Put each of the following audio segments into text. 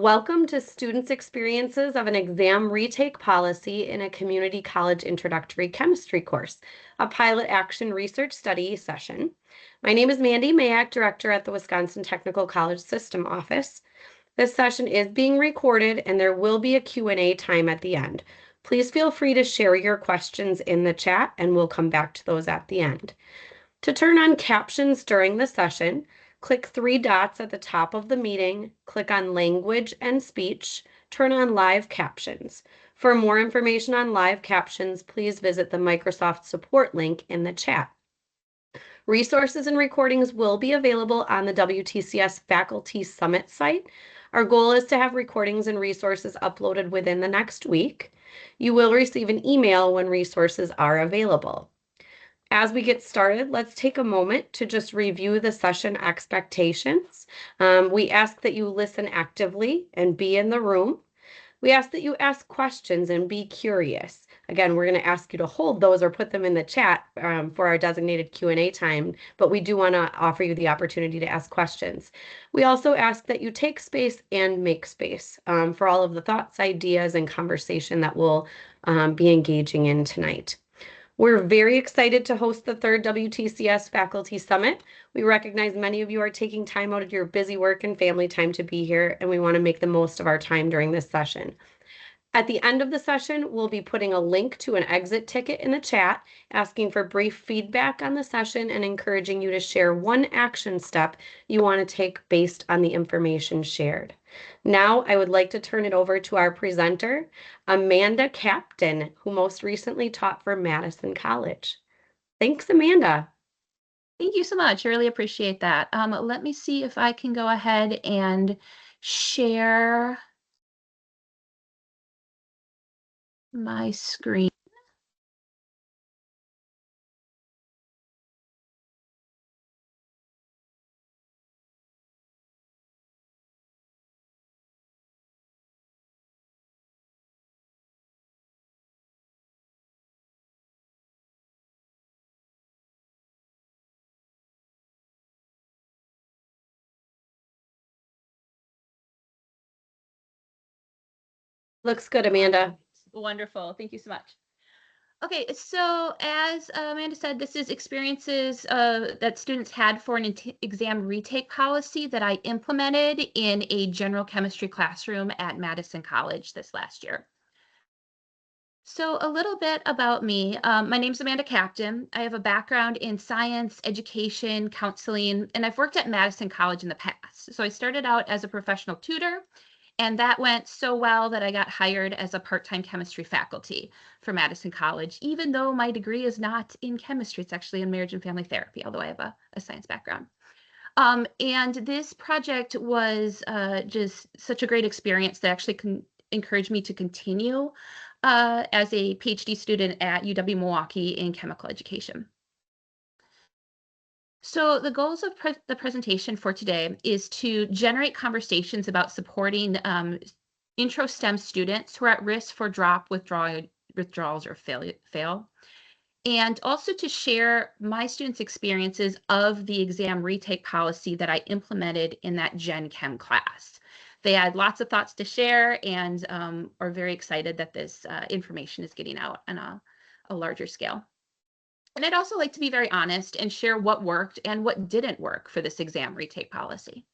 Welcome to Students' Experiences of an Exam Retake Policy in a Community College Introductory Chemistry course, a pilot action research study session. My name is Mandy Mayak, Director at the Wisconsin Technical College System Office. This session is being recorded and there will be a Q&A time at the end. Please feel free to share your questions in the chat and we'll come back to those at the end. To turn on captions during the session, click three dots at the top of the meeting, click on Language and Speech, turn on Live Captions. For more information on live captions, please visit the Microsoft support link in the chat. Resources and recordings will be available on the WTCS Faculty Summit site. Our goal is to have recordings and resources uploaded within the next week. You will receive an email when resources are available. As we get started, let's take a moment to just review the session expectations. We ask that you listen actively and be in the room. We ask that you ask questions and be curious. Again, we're going to ask you to hold those or put them in the chat for our designated Q&A time, but we do want to offer you the opportunity to ask questions. We also ask that you take space and make space for all of the thoughts, ideas, and conversation that we'll be engaging in tonight. We're very excited to host the third WTCS Faculty Summit. We recognize many of you are taking time out of your busy work and family time to be here, and we want to make the most of our time during this session. At the end of the session, we'll be putting a link to an exit ticket in the chat, asking for brief feedback on the session and encouraging you to share one action step you want to take based on the information shared. Now, I would like to turn it over to our presenter, Amanda Captain, who most recently taught for Madison College. Thanks, Amanda. Thank you so much. I really appreciate that. Let me see if I can go ahead and share my screen. Looks good, Amanda. Wonderful. Thank you so much. Okay, so as Amanda said, this is experiences that students had for an exam retake policy that I implemented in a general chemistry classroom at Madison College this last year. So a little bit about me. My name's Amanda Captain. I have a background in science, education, counseling, and I've worked at Madison College in the past. So I started out as a professional tutor, and that went so well that I got hired as a part-time chemistry faculty for Madison College, even though my degree is not in chemistry. It's actually in marriage and family therapy, although I have a science background. And this project was just such a great experience that actually encouraged me to continue as a PhD student at UW-Milwaukee in chemical education. So the goals of the presentation for today is to generate conversations about supporting intro STEM students who are at risk for withdrawals or fail, and also to share my students' experiences of the exam retake policy that I implemented in that Gen Chem class. They had lots of thoughts to share and are very excited that this information is getting out on a larger scale. And I'd also like to be very honest and share what worked and what didn't work for this exam retake policy.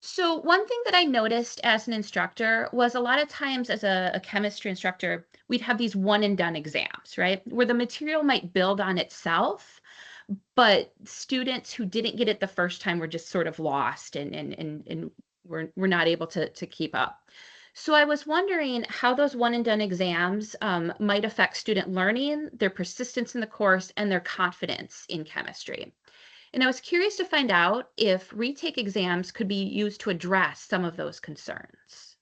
So one thing that I noticed as an instructor was a lot of times as a chemistry instructor, we'd have these one and done exams, right? Where the material might build on itself, but students who didn't get it the first time were just sort of lost and were not able to keep up. So I was wondering how those one and done exams might affect student learning, their persistence in the course, and their confidence in chemistry. And I was curious to find out if retake exams could be used to address some of those concerns.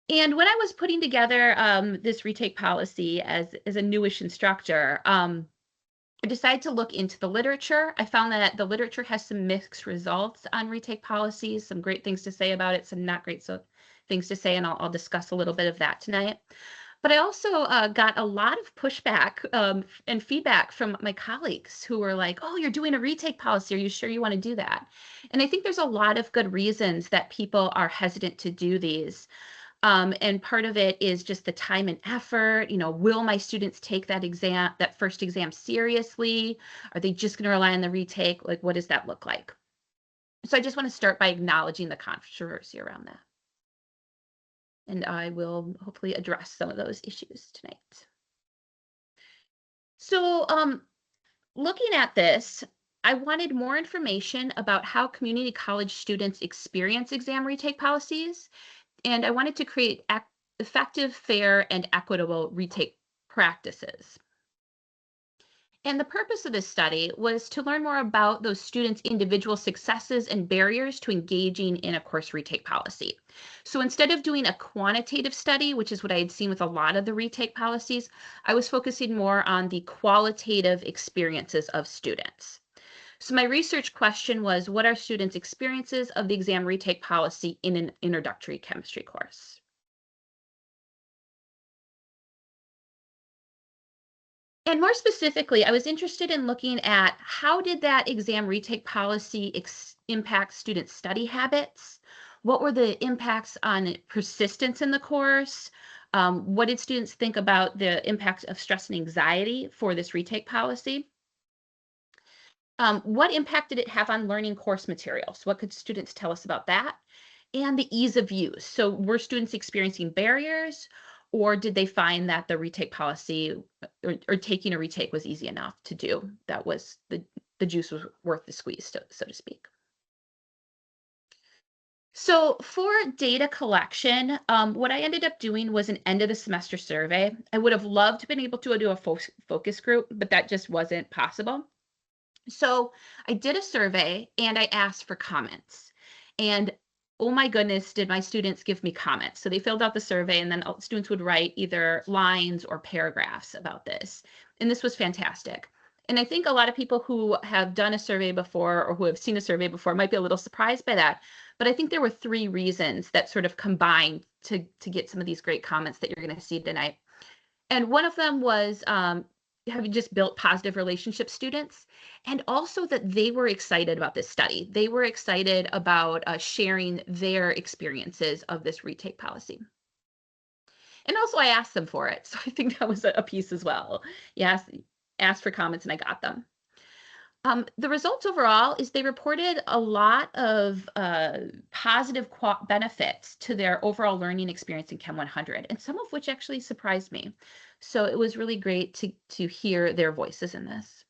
And when I was putting together this retake policy as a newish instructor, I decided to look into the literature. I found that the literature has some mixed results on retake policies, some great things to say about it, some not great things to say, and I'll discuss a little bit of that tonight. But I also got a lot of pushback and feedback from my colleagues who were like, oh, you're doing a retake policy. Are you sure you want to do that? And I think there's a lot of good reasons that people are hesitant to do these. And part of it is just the time and effort. Will my students take that first exam seriously? Are they just going to rely on the retake? Like, what does that look like? So I just want to start by acknowledging the controversy around that. And I will hopefully address some of those issues tonight. So looking at this, I wanted more information about how community college students experience exam retake policies, and I wanted to create effective, fair, and equitable retake practices. And the purpose of this study was to learn more about those students' individual successes and barriers to engaging in a course retake policy. So instead of doing a quantitative study, which is what I had seen with a lot of the retake policies, I was focusing more on the qualitative experiences of students. So my research question was, what are students' experiences of the exam retake policy in an introductory chemistry course? And more specifically, I was interested in looking at how did that exam retake policy impact student study habits? What were the impacts on persistence in the course? What did students think about the impact of stress and anxiety for this retake policy? What impact did it have on learning course materials? What could students tell us about that? And the ease of use. So were students experiencing barriers, or did they find that the retake policy or taking a retake was easy enough to do? That was the juice was worth the squeeze, so to speak. So for data collection, what I ended up doing was an end of the semester survey. I would have loved to been able to do a focus group, but that just wasn't possible. So I did a survey and I asked for comments. And oh my goodness, did my students give me comments. So they filled out the survey and then students would write either lines or paragraphs about this. And this was fantastic. And I think a lot of people who have done a survey before or who have seen a survey before might be a little surprised by that. But I think there were 3 reasons that sort of combined to get some of these great comments that you're going to see tonight. And one of them was having just built positive relationship students, and also that they were excited about this study. They were excited about sharing their experiences of this retake policy. And also I asked them for it. So I think that was a piece as well. Yes, asked for comments and I got them. The results overall is they reported a lot of positive benefits to their overall learning experience in Chem 100, and some of which actually surprised me. So it was really great to hear their voices in this.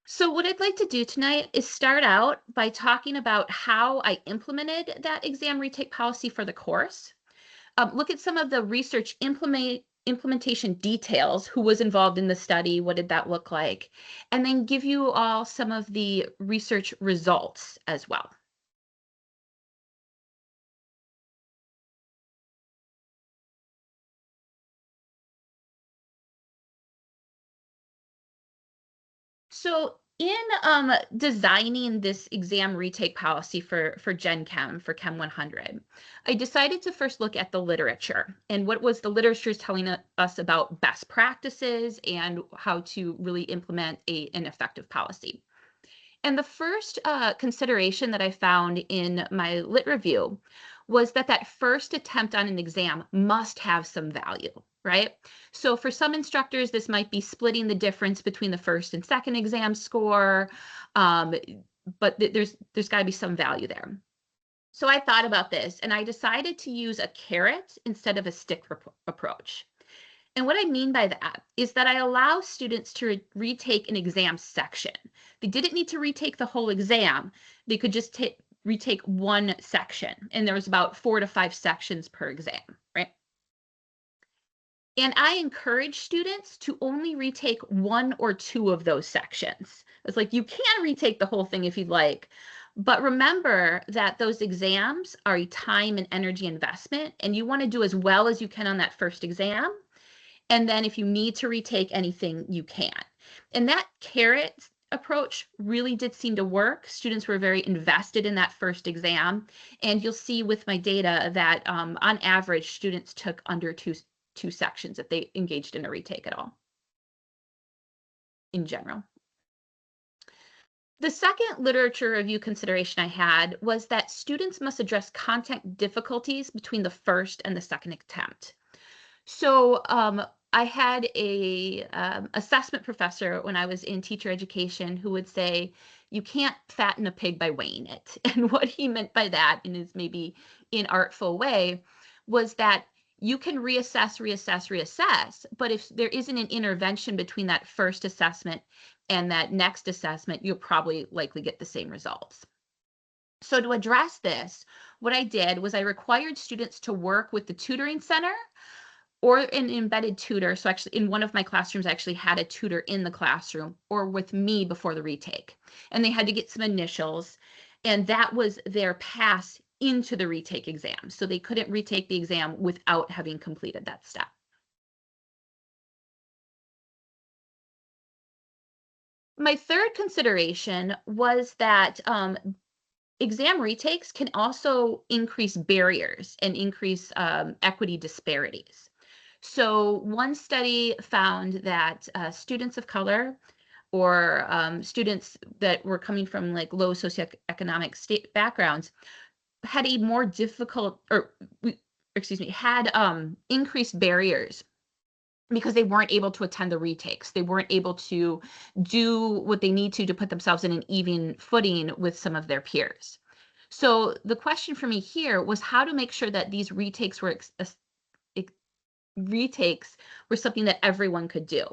So what I'd like to do tonight is start out by talking about how I implemented that exam retake policy for the course. Look at some of the research implementation details, who was involved in the study, what did that look like, and then give you all some of the research results as well. So in designing this exam retake policy for Gen Chem, for Chem 100, I decided to first look at the literature and what was the literature telling us about best practices and how to really implement an effective policy. And the first consideration that I found in my lit review was that first attempt on an exam must have some value, right? So for some instructors, this might be splitting the difference between the first and second exam score, but there's got to be some value there. So I thought about this and I decided to use a carrot instead of a stick approach. And what I mean by that is that I allow students to retake an exam section. They didn't need to retake the whole exam. They could just retake one section. And there was about 4 to 5 sections per exam, right? And I encourage students to only retake 1 or 2 of those sections. It's like, you can retake the whole thing if you'd like, but remember that those exams are a time and energy investment, and you want to do as well as you can on that first exam. And then if you need to retake anything, you can. And that carrot approach really did seem to work. Students were very invested in that first exam. And you'll see with my data that on average, students took under two sections if they engaged in a retake at all in general. The second literature review consideration I had was that students must address content difficulties between the first and the second attempt. So I had a assessment professor when I was in teacher education who would say, you can't fatten a pig by weighing it. And what he meant by that, in his maybe inartful way, was that you can reassess, but if there isn't an intervention between that first assessment and that next assessment, you'll probably likely get the same results. So to address this, what I did was I required students to work with the tutoring center or an embedded tutor. So actually in one of my classrooms, I actually had a tutor in the classroom or with me before the retake. And they had to get some initials, and that was their pass into the retake exam. So they couldn't retake the exam without having completed that step. My third consideration was that exam retakes can also increase barriers and increase equity disparities. So one study found that students of color or students that were coming from like low socioeconomic state backgrounds had a more difficult, or excuse me, had increased barriers because they weren't able to attend the retakes. They weren't able to do what they need to put themselves in an even footing with some of their peers. So the question for me here was how to make sure that these retakes were something that everyone could do.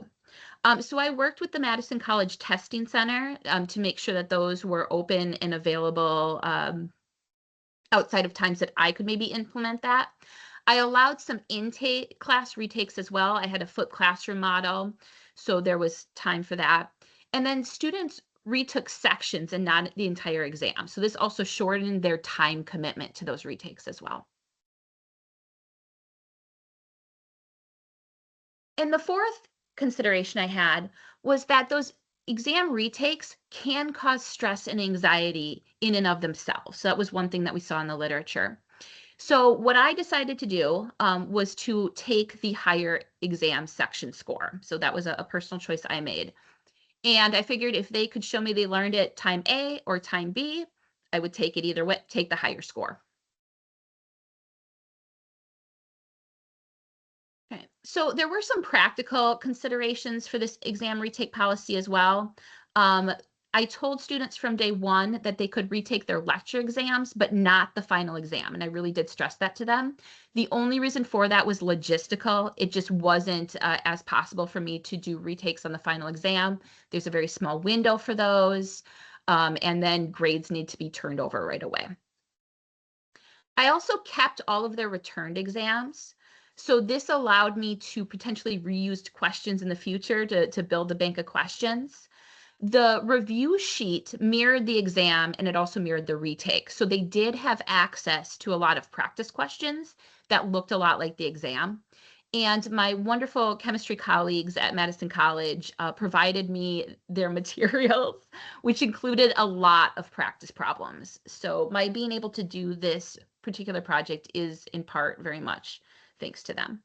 So I worked with the Madison College Testing Center to make sure that those were open and available outside of times that I could maybe implement that. I allowed some intake class retakes as well. I had a flipped classroom model, so there was time for that. And then students retook sections and not the entire exam. So this also shortened their time commitment to those retakes as well. And the fourth consideration I had was that those exam retakes can cause stress and anxiety in and of themselves. So that was one thing that we saw in the literature. So what I decided to do was to take the higher exam section score. So that was a personal choice I made. And I figured if they could show me they learned it time A or time B, I would take it either way, take the higher score. Okay, so there were some practical considerations for this exam retake policy as well. I told students from day one that they could retake their lecture exams, but not the final exam. And I really did stress that to them. The only reason for that was logistical. It just wasn't as possible for me to do retakes on the final exam. There's a very small window for those. And then grades need to be turned over right away. I also kept all of their returned exams. So this allowed me to potentially reuse questions in the future to build a bank of questions. The review sheet mirrored the exam and it also mirrored the retake. So they did have access to a lot of practice questions that looked a lot like the exam. And my wonderful chemistry colleagues at Madison College provided me their materials, which included a lot of practice problems. So my being able to do this particular project is in part very much thanks to them.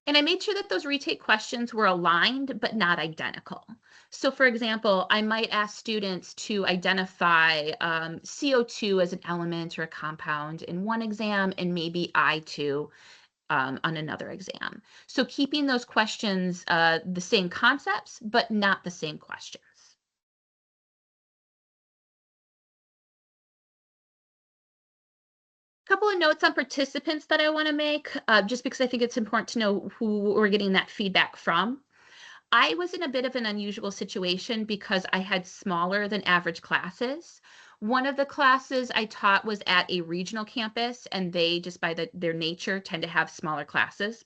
And I made sure that those retake questions were aligned, but not identical. So for example, I might ask students to identify CO2 as an element or a compound in one exam and maybe I2 on another exam. So keeping those questions the same concepts, but not the same questions. Couple of notes on participants that I want to make, just because I think it's important to know who we're getting that feedback from. I was in a bit of an unusual situation because I had smaller than average classes. One of the classes I taught was at a regional campus, and they, just by their nature, tend to have smaller classes.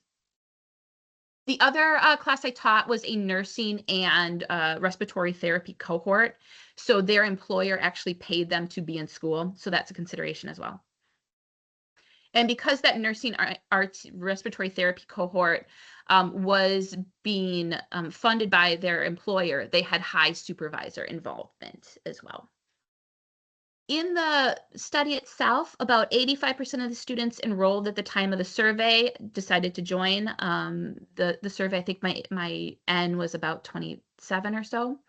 The other class I taught was a nursing and respiratory therapy cohort. So their employer actually paid them to be in school. So that's a consideration as well. And because that nursing arts respiratory therapy cohort was being funded by their employer, they had high supervisor involvement as well. In the study itself, about 85% of the students enrolled at the time of the survey decided to join. The survey, I think my N was about 27 or so.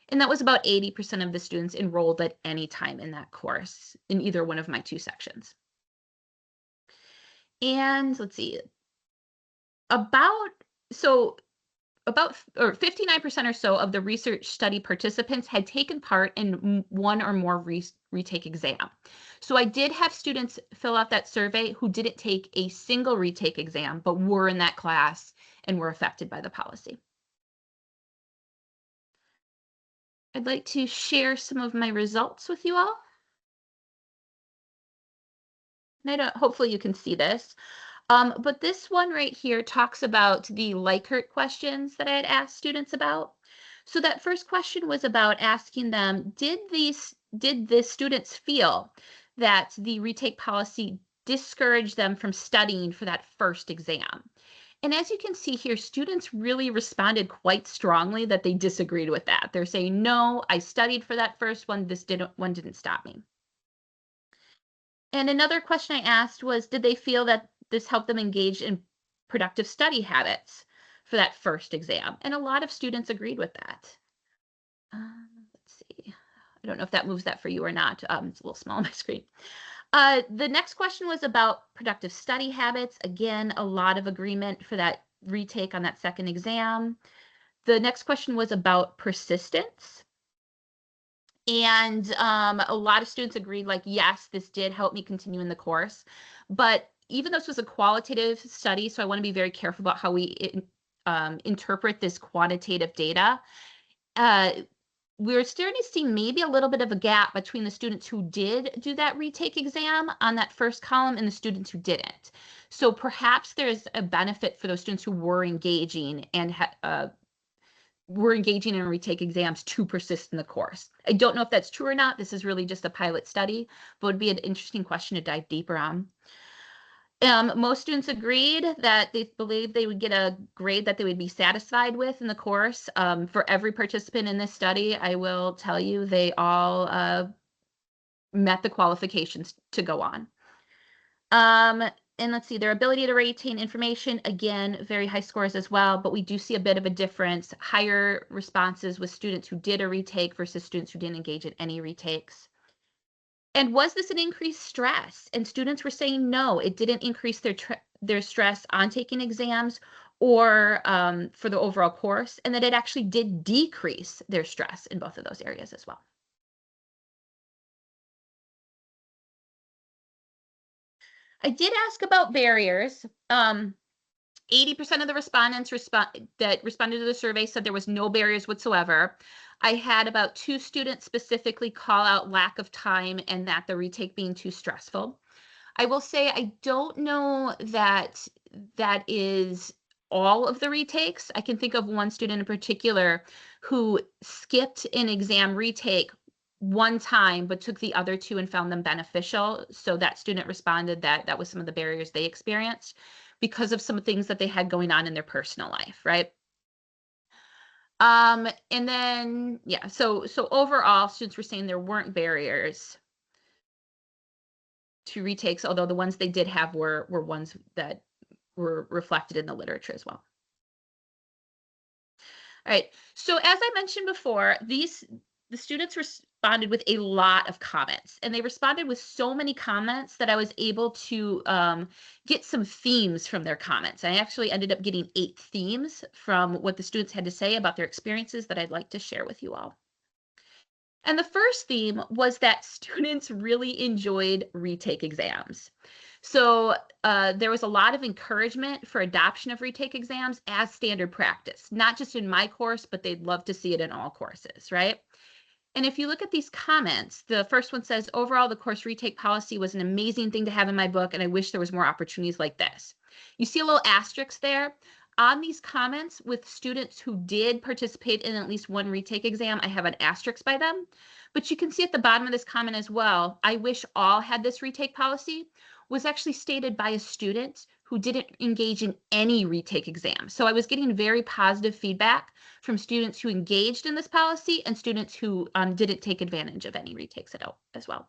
And that was about 80% of the students enrolled at any time in that course in either one of my two sections. And let's see, about 59% or so of the research study participants had taken part in one or more retake exam. So I did have students fill out that survey who didn't take a single retake exam, but were in that class and were affected by the policy. I'd like to share some of my results with you all. And hopefully you can see this. But this one right here talks about the Likert questions that I had asked students about. So that first question was about asking them, did the students feel that the retake policy discouraged them from studying for that first exam? And as you can see here, students really responded quite strongly that they disagreed with that. They're saying, no, I studied for that first one. This didn't stop me. And another question I asked was, did they feel that this helped them engage in productive study habits for that first exam? And a lot of students agreed with that. Let's see. I don't know if that moves that for you or not. It's a little small on my screen. The next question was about productive study habits. Again, a lot of agreement for that retake on that second exam. The next question was about persistence. And a lot of students agreed, like, yes, this did help me continue in the course. But even though this was a qualitative study, so I want to be very careful about how we interpret this quantitative data, we're starting to see maybe a little bit of a gap between the students who did do that retake exam on that first column and the students who didn't. So perhaps there's a benefit for those students who were engaging and were engaging in retake exams to persist in the course. I don't know if that's true or not. This is really just a pilot study, but it would be an interesting question to dive deeper on. Most students agreed that they believed they would get a grade that they would be satisfied with in the course. For every participant in this study, I will tell you they all met the qualifications to go on. And let's see, their ability to retain information, again, very high scores as well, but we do see a bit of a difference, higher responses with students who did a retake versus students who didn't engage in any retakes. And was this an increased stress? And students were saying no, it didn't increase their stress on taking exams or for the overall course, and that it actually did decrease their stress in both of those areas as well. I did ask about barriers. 80% of the respondents that responded to the survey said there was no barriers whatsoever. I had about 2 students specifically call out lack of time and that the retake being too stressful. I will say I don't know that that is all of the retakes. I can think of one student in particular who skipped an exam retake one time, but took the other 2 and found them beneficial. So that student responded that that was some of the barriers they experienced because of some things that they had going on in their personal life, right? And then, yeah, so overall, students were saying there weren't barriers to retakes, although the ones they did have were ones that were reflected in the literature as well. All right, so as I mentioned before, the students responded with a lot of comments, and they responded with so many comments that I was able to get some themes from their comments. I actually ended up getting 8 themes from what the students had to say about their experiences that I'd like to share with you all. And the first theme was that students really enjoyed retake exams. So there was a lot of encouragement for adoption of retake exams as standard practice, not just in my course, but they'd love to see it in all courses, right? And if you look at these comments, the first one says, overall, the course retake policy was an amazing thing to have in my book, and I wish there was more opportunities like this. You see a little asterisk there. On these comments with students who did participate in at least one retake exam, I have an asterisk by them. But you can see at the bottom of this comment as well, I wish all had this retake policy, was actually stated by a student who didn't engage in any retake exam. So I was getting very positive feedback from students who engaged in this policy and students who didn't take advantage of any retakes at all as well.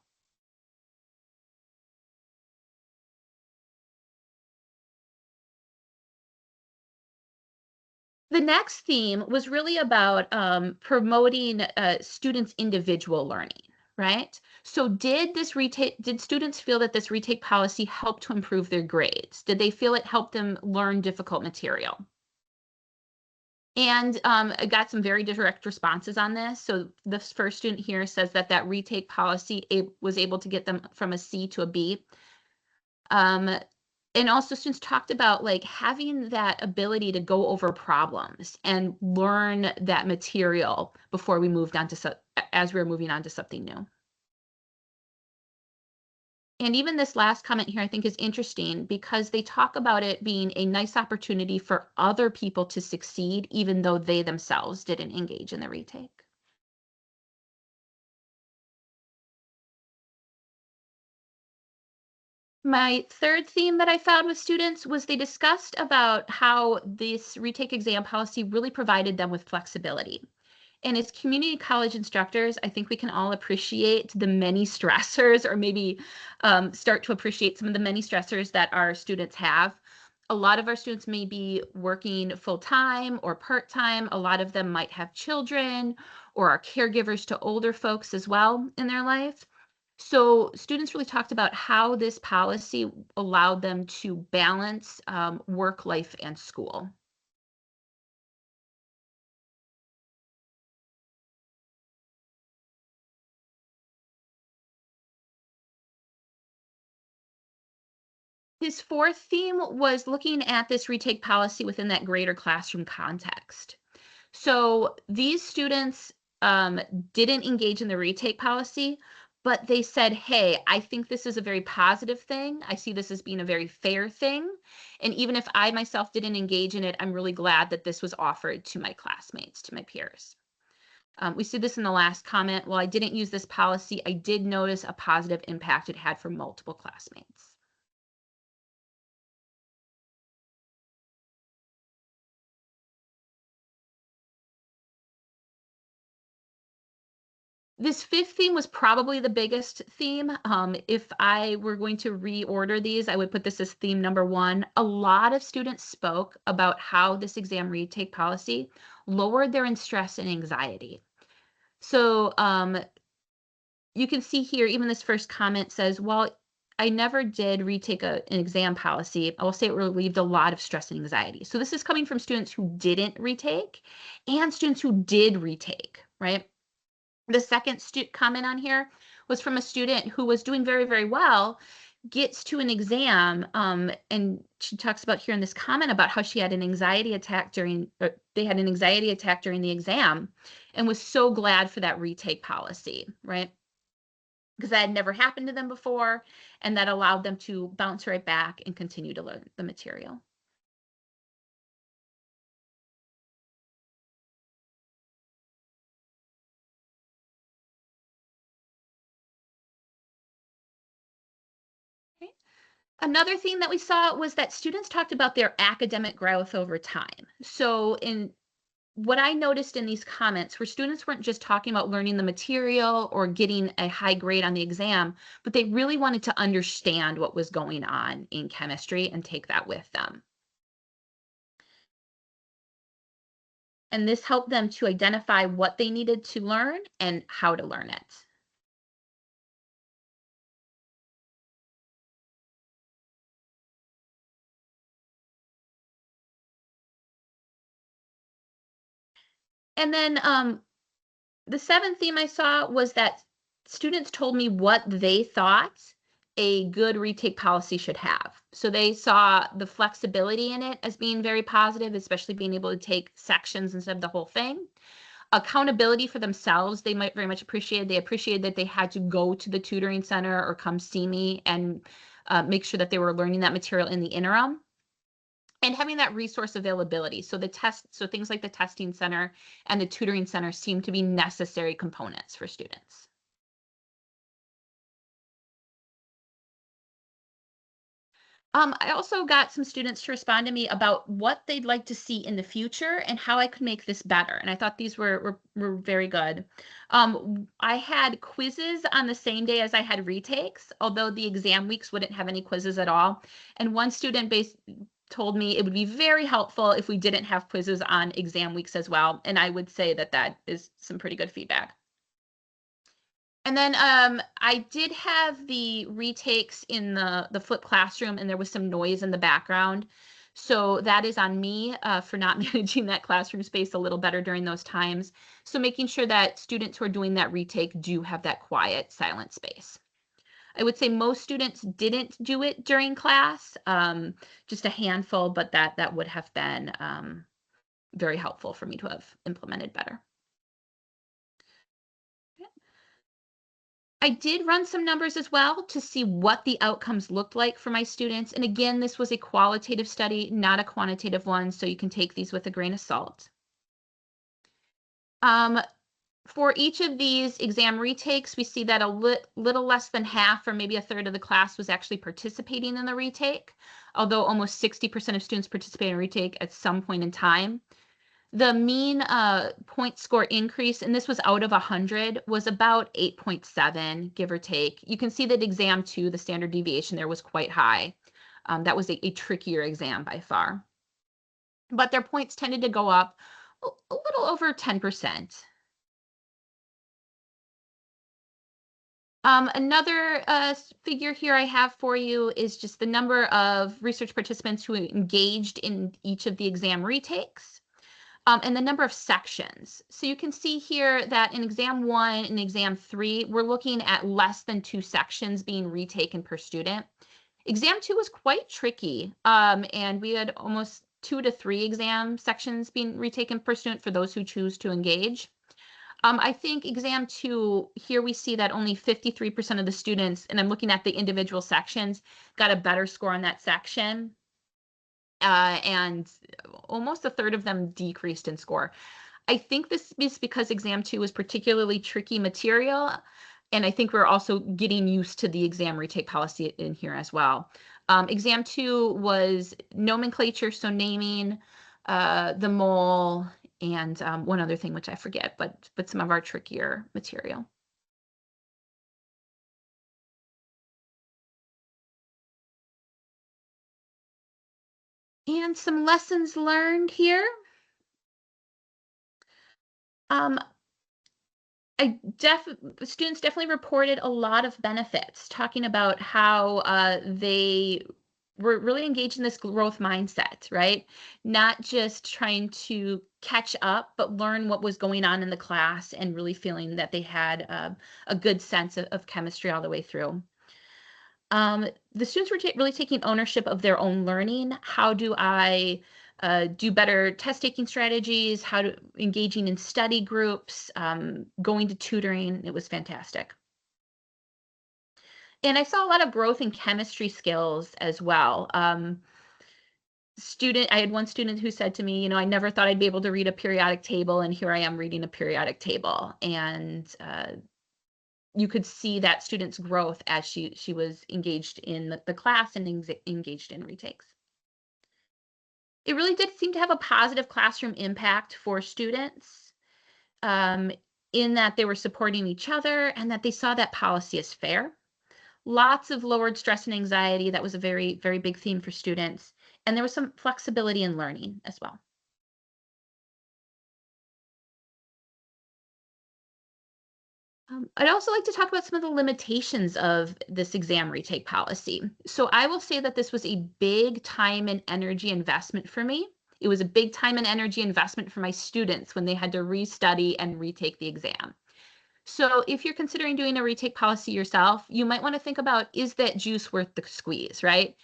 The next theme was really about promoting students' individual learning, right? So did students feel that this retake policy helped to improve their grades? Did they feel it helped them learn difficult material? And I got some very direct responses on this. So the first student here says that that retake policy was able to get them from a C to a B. And also students talked about like having that ability to go over problems and learn that material before we moved on to as we were moving on to something new. And even this last comment here I think is interesting because they talk about it being a nice opportunity for other people to succeed even though they themselves didn't engage in the retake. My third theme that I found with students was they discussed about how this retake exam policy really provided them with flexibility. And as community college instructors, I think we can all appreciate the many stressors, or maybe start to appreciate some of the many stressors that our students have. A lot of our students may be working full-time or part-time. A lot of them might have children or are caregivers to older folks as well in their life. So students really talked about how this policy allowed them to balance work, life, and school. His fourth theme was looking at this retake policy within that greater classroom context. So these students didn't engage in the retake policy, but they said, hey, I think this is a very positive thing. I see this as being a very fair thing. And even if I myself didn't engage in it, I'm really glad that this was offered to my classmates, to my peers. We see this in the last comment. While I didn't use this policy, I did notice a positive impact it had for multiple classmates. This fifth theme was probably the biggest theme. If I were going to reorder these, I would put this as theme number 1. A lot of students spoke about how this exam retake policy lowered their stress and anxiety. So you can see here, even this first comment says, well, I never did retake an exam policy. I will say it relieved a lot of stress and anxiety. So this is coming from students who didn't retake and students who did retake, right? The second comment on here was from a student who was doing very, very well, gets to an exam, and she talks about here in this comment about how she had an anxiety attack they had an anxiety attack during the exam and was so glad for that retake policy, right? Because that had never happened to them before, and that allowed them to bounce right back and continue to learn the material. Okay. Another thing that we saw was that students talked about their academic growth over time. So what I noticed in these comments were students weren't just talking about learning the material or getting a high grade on the exam, but they really wanted to understand what was going on in chemistry and take that with them. And this helped them to identify what they needed to learn and how to learn it. And then the seventh theme I saw was that students told me what they thought a good retake policy should have. So they saw the flexibility in it as being very positive, especially being able to take sections instead of the whole thing. Accountability for themselves, they might very much appreciate. They appreciated that they had to go to the tutoring center or come see me and make sure that they were learning that material in the interim. And having that resource availability. So things like the testing center and the tutoring center seem to be necessary components for students. I also got some students to respond to me about what they'd like to see in the future and how I could make this better. And I thought these were very good. I had quizzes on the same day as I had retakes, although the exam weeks wouldn't have any quizzes at all. And one student told me it would be very helpful if we didn't have quizzes on exam weeks as well. And I would say that that is some pretty good feedback. And then I did have the retakes in the flipped classroom, and there was some noise in the background. So that is on me for not managing that classroom space a little better during those times. So making sure that students who are doing that retake do have that quiet, silent space. I would say most students didn't do it during class, just a handful, but that would have been very helpful for me to have implemented better. I did run some numbers as well to see what the outcomes looked like for my students. And again, this was a qualitative study, not a quantitative one, so you can take these with a grain of salt. For each of these exam retakes, we see that a little less than half or maybe a third of the class was actually participating in the retake, although almost 60% of students participated in retake at some point in time. The mean point score increase, and this was out of 100, was about 8.7, give or take. You can see that exam 2, the standard deviation there was quite high. That was a trickier exam by far. But their points tended to go up a little over 10%. Another figure here I have for you is just the number of research participants who engaged in each of the exam retakes. And the number of sections. So you can see here that in exam 1 and exam 3, we're looking at less than 2 sections being retaken per student. Exam 2 was quite tricky, and we had almost 2 to 3 exam sections being retaken per student for those who choose to engage. I think exam 2, here we see that only 53% of the students, and I'm looking at the individual sections, got a better score on that section. And almost a third of them decreased in score. I think this is because exam 2 was particularly tricky material, and I think we're also getting used to the exam retake policy in here as well. Exam 2 was nomenclature, so naming, the mole, and one other thing which I forget, but some of our trickier material. And some lessons learned here. Students definitely reported a lot of benefits, talking about how they were really engaged in this growth mindset, right? Not just trying to catch up, but learn what was going on in the class and really feeling that they had a good sense of chemistry all the way through. The students were really taking ownership of their own learning. How do I do better test taking strategies, engaging in study groups, going to tutoring. It was fantastic. And I saw a lot of growth in chemistry skills as well. I had one student who said to me, I never thought I'd be able to read a periodic table, and here I am reading a periodic table. And you could see that student's growth as she was engaged in the class and engaged in retakes. It really did seem to have a positive classroom impact for students, in that they were supporting each other and that they saw that policy as fair. Lots of lowered stress and anxiety. That was a very, very big theme for students. And there was some flexibility in learning as well. I'd also like to talk about some of the limitations of this exam retake policy. So I will say that this was a big time and energy investment for me. It was a big time and energy investment for my students when they had to restudy and retake the exam. So if you're considering doing a retake policy yourself, you might want to think about, is that juice worth the squeeze, right?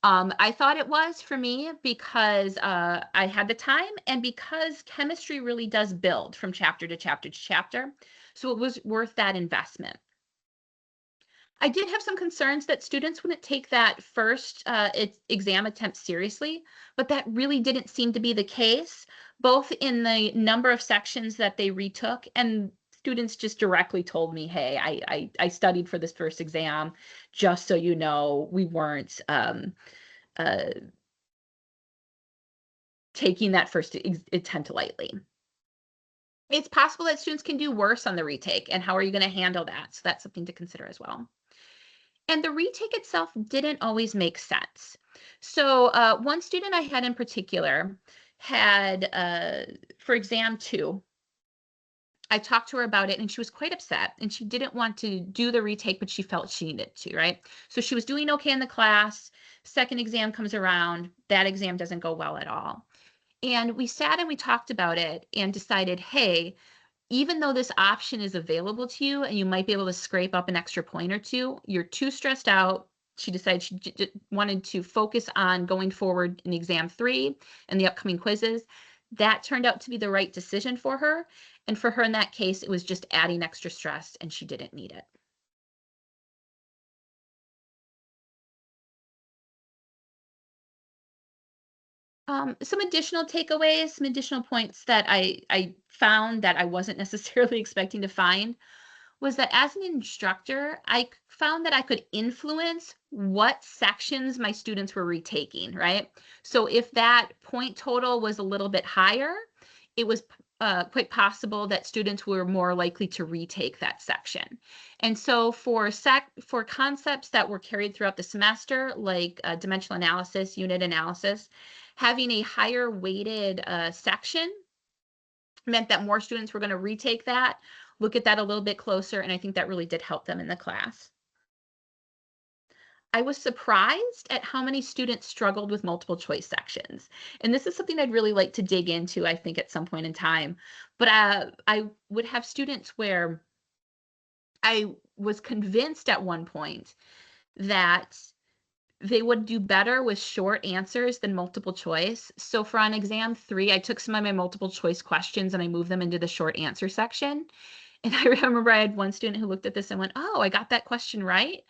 I thought it was for me because I had the time and because chemistry really does build from chapter to chapter to chapter. So it was worth that investment. I did have some concerns that students wouldn't take that first exam attempt seriously, but that really didn't seem to be the case, both in the number of sections that they retook, and students just directly told me, hey, I studied for this first exam, just so you know, we weren't taking that first attempt lightly. It's possible that students can do worse on the retake, and how are you going to handle that? So that's something to consider as well. And the retake itself didn't always make sense. So one student I had in particular had, for exam 2, I talked to her about it and she was quite upset and she didn't want to do the retake, but she felt she needed to, right? So she was doing okay in the class. Second exam comes around, that exam doesn't go well at all. And we sat and we talked about it and decided, hey, even though this option is available to you and you might be able to scrape up an extra point or two, you're too stressed out. She decided she wanted to focus on going forward in exam 3 and the upcoming quizzes. That turned out to be the right decision for her. And for her in that case, it was just adding extra stress and she didn't need it. Some additional takeaways, some additional points that I found that I wasn't necessarily expecting to find was that as an instructor, I found that I could influence what sections my students were retaking, right? So if that point total was a little bit higher, it was quite possible that students were more likely to retake that section. And so for concepts that were carried throughout the semester, like dimensional analysis, unit analysis, having a higher weighted section meant that more students were going to retake that, look at that a little bit closer, and I think that really did help them in the class. I was surprised at how many students struggled with multiple choice sections. And this is something I'd really like to dig into, I think, at some point in time. But I would have students where I was convinced at one point that they would do better with short answers than multiple choice. So for on exam 3, I took some of my multiple choice questions and I moved them into the short answer section. And I remember I had one student who looked at this and went, "Oh, I got that question right."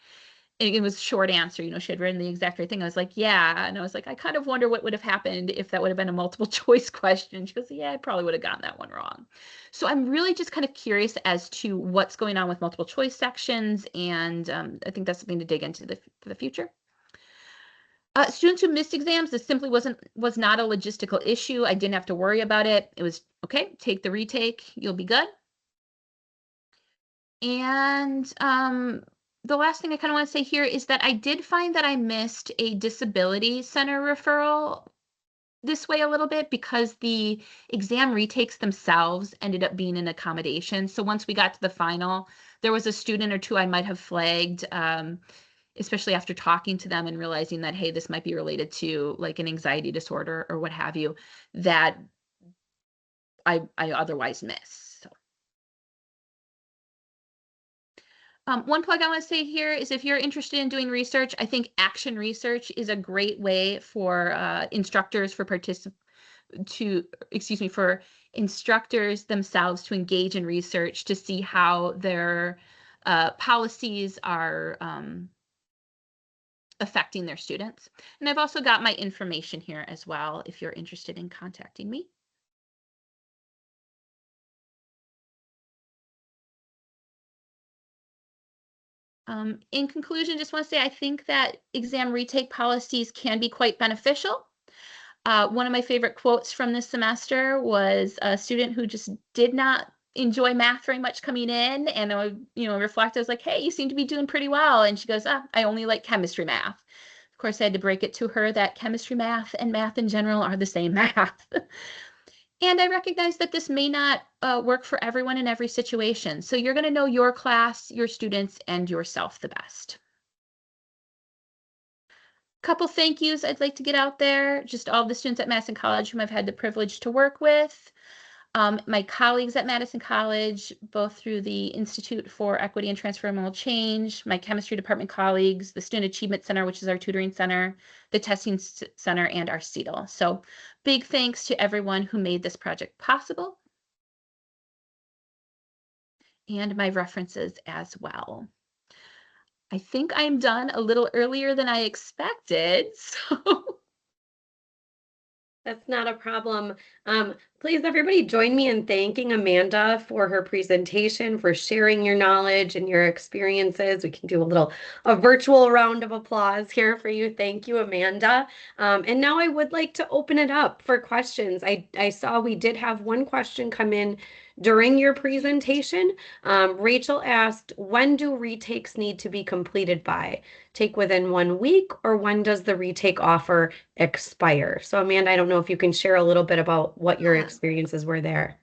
And it was short answer, she had written the exact right thing. I was like, "Yeah." And I was like, "I kind of wonder what would have happened if that would have been a multiple choice question." She goes, "Yeah, I probably would have gotten that one wrong." So I'm really just kind of curious as to what's going on with multiple choice sections. And I think that's something to dig into for the future. Students who missed exams, this simply was not a logistical issue. I didn't have to worry about it. It was, okay, take the retake, you'll be good. And the last thing I kind of want to say here is that I did find that I missed a disability center referral this way a little bit because the exam retakes themselves ended up being an accommodation. So once we got to the final, there was a student or two I might have flagged, especially after talking to them and realizing that, hey, this might be related to like an anxiety disorder or what have you, that I otherwise miss. One plug I want to say here is if you're interested in doing research, I think action research is a great way for instructors for instructors themselves to engage in research to see how their policies are affecting their students. And I've also got my information here as well if you're interested in contacting me. In conclusion, just want to say I think that exam retake policies can be quite beneficial. One of my favorite quotes from this semester was a student who just did not enjoy math very much coming in, and I would, reflect. I was like, "Hey, you seem to be doing pretty well." And she goes, "I only like chemistry math." Of course, I had to break it to her that chemistry math and math in general are the same math. And I recognize that this may not work for everyone in every situation. So you're going to know your class, your students, and yourself the best. Couple thank yous I'd like to get out there. Just all the students at Madison College whom I've had the privilege to work with. My colleagues at Madison College, both through the Institute for Equity and Transformational Change, my chemistry department colleagues, the Student Achievement Center, which is our tutoring center, the testing center, and our CETL. So big thanks to everyone who made this project possible. And my references as well. I think I'm done a little earlier than I expected, so. That's not a problem. Please, everybody, join me in thanking Amanda for her presentation, for sharing your knowledge and your experiences. We can do a virtual round of applause here for you. Thank you, Amanda. And now I would like to open it up for questions. I saw we did have one question come in during your presentation. Rachel asked, when do retakes need to be completed by? take within 1 week, or when does the retake offer expire? So Amanda, I don't know if you can share a little bit about what your Yeah. experiences were there.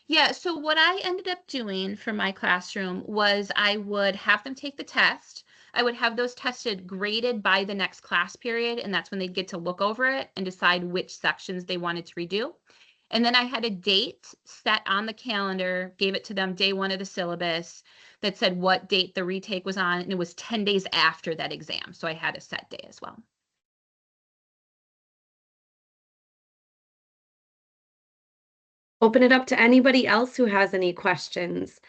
Yeah, so what I ended up doing for my classroom was I would have them take the test. I would have those tested graded by the next class period, and that's when they'd get to look over it and decide which sections they wanted to redo. And then I had a date set on the calendar, gave it to them day one of the syllabus that said what date the retake was on, and it was 10 days after that exam. So I had a set day as well. Open it up to anybody else who has any questions.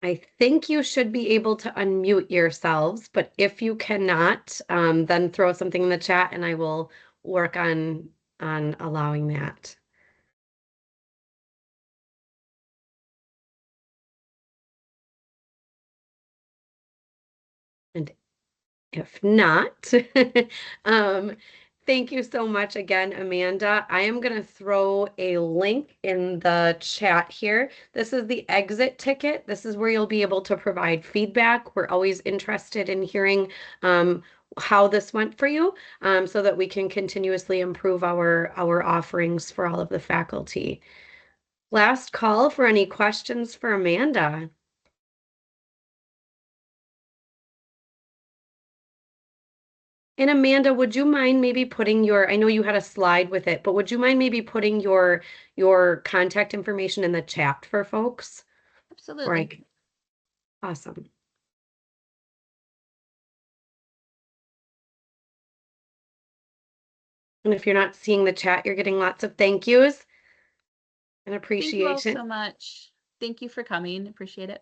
I think you should be able to unmute yourselves, but if you cannot, then throw something in the chat and I will work on allowing that. And if not, um, thank you so much again, Amanda. I am going to throw a link in the chat here. This is the exit ticket. This is where you'll be able to provide feedback. We're always interested in hearing how this went for you, so that we can continuously improve our offerings for all of the faculty. Last call for any questions for Amanda. And Amanda, would you mind maybe putting your, I know you had a slide with it, but would you mind maybe putting your contact information in the chat for folks? Or Absolutely. awesome. And if you're not seeing the chat, you're getting lots of thank yous and Thank you all so appreciation. much. Thank you for coming. Appreciate it.